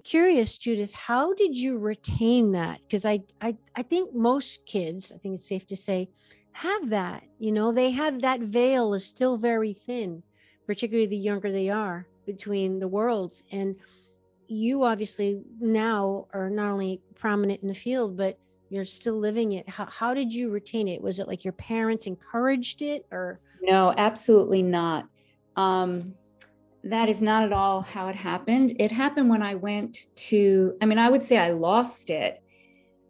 curious, Judith, how did you retain that? Because I think most kids, I think it's safe to say, have that. They have that veil is still very thin, particularly the younger they are between the worlds. And you obviously now are not only prominent in the field, but you're still living it. How did you retain it? Was it like your parents encouraged it or? No, absolutely not. That is not at all how it happened. It happened when I went to, I would say I lost it.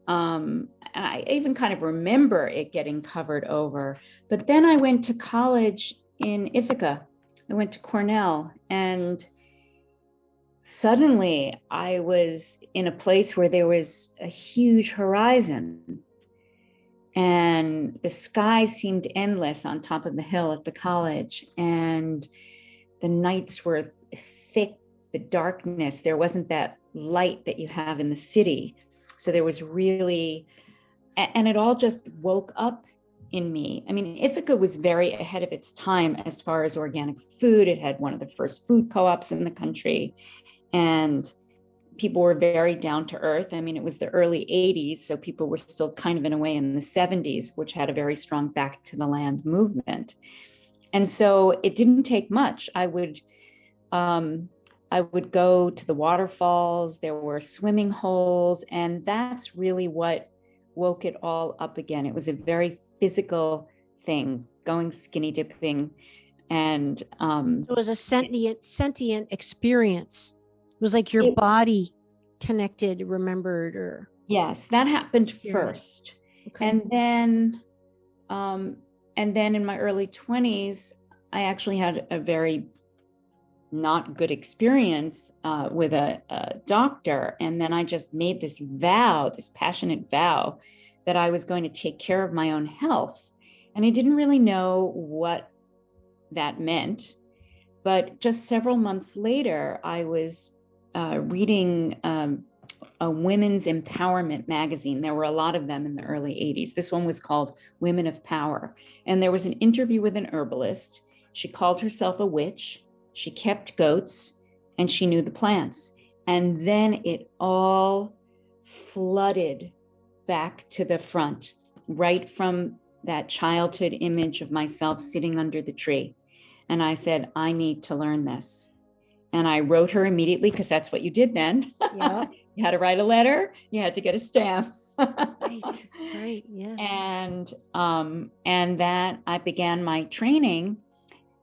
And I even kind of remember it getting covered over. But then I went to college in Ithaca. I went to Cornell, and suddenly I was in a place where there was a huge horizon, and the sky seemed endless on top of the hill at the college. And the nights were thick, the darkness, there wasn't that light that you have in the city. So there was really, and it all just woke up in me. Ithaca was very ahead of its time as far as organic food. It had one of the first food co-ops in the country, and people were very down to earth. It was the early 80s, so people were still kind of in a way in the 70s, which had a very strong back to the land movement. And so it didn't take much. I would go to the waterfalls. There were swimming holes, and that's really what woke it all up again. It was a very physical thing, going skinny dipping, and it was a sentient experience. It was like your body connected, remembered, or yes, that happened first. Okay. And then in my early 20s, I actually had a very not good experience with a doctor. And then I just made this vow, this passionate vow, that I was going to take care of my own health. And I didn't really know what that meant. But just several months later, I was reading a women's empowerment magazine. There were a lot of them in the early 80s. This one was called Women of Power. And there was an interview with an herbalist. She called herself a witch. She kept goats, and she knew the plants. And then it all flooded back to the front, right from that childhood image of myself sitting under the tree. And I said, I need to learn this. And I wrote her immediately, because that's what you did then. Yep. You had to write a letter. You had to get a stamp. Right, yes. And that I began my training,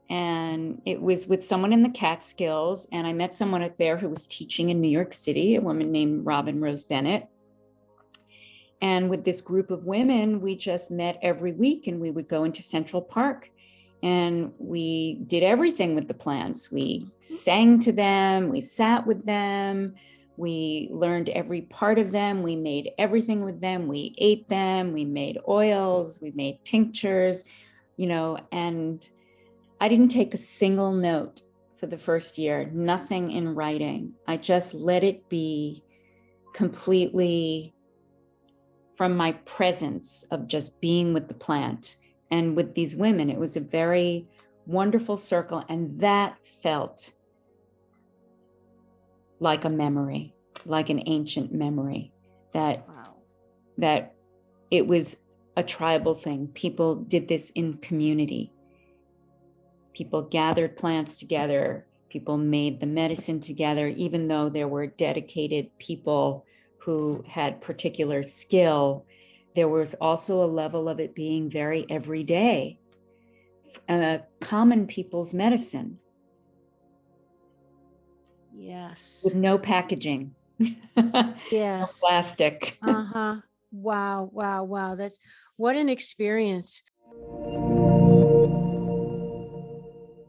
and it was with someone in the Catskills. And I met someone up there who was teaching in New York City, a woman named Robin Rose Bennett. And with this group of women, we just met every week, and we would go into Central Park. And we did everything with the plants. We sang to them, we sat with them, we learned every part of them, we made everything with them, we ate them, we made oils, we made tinctures, and I didn't take a single note for the first year, nothing in writing. I just let it be completely from my presence of just being with the plant. And with these women, it was a very wonderful circle. And that felt like a memory, like an ancient memory, that it was a tribal thing. People did this in community. People gathered plants together. People made the medicine together, even though there were dedicated people who had particular skill. There was also a level of it being very everyday, common people's medicine. Yes. With no packaging. Yes. No plastic. Wow. That's what an experience.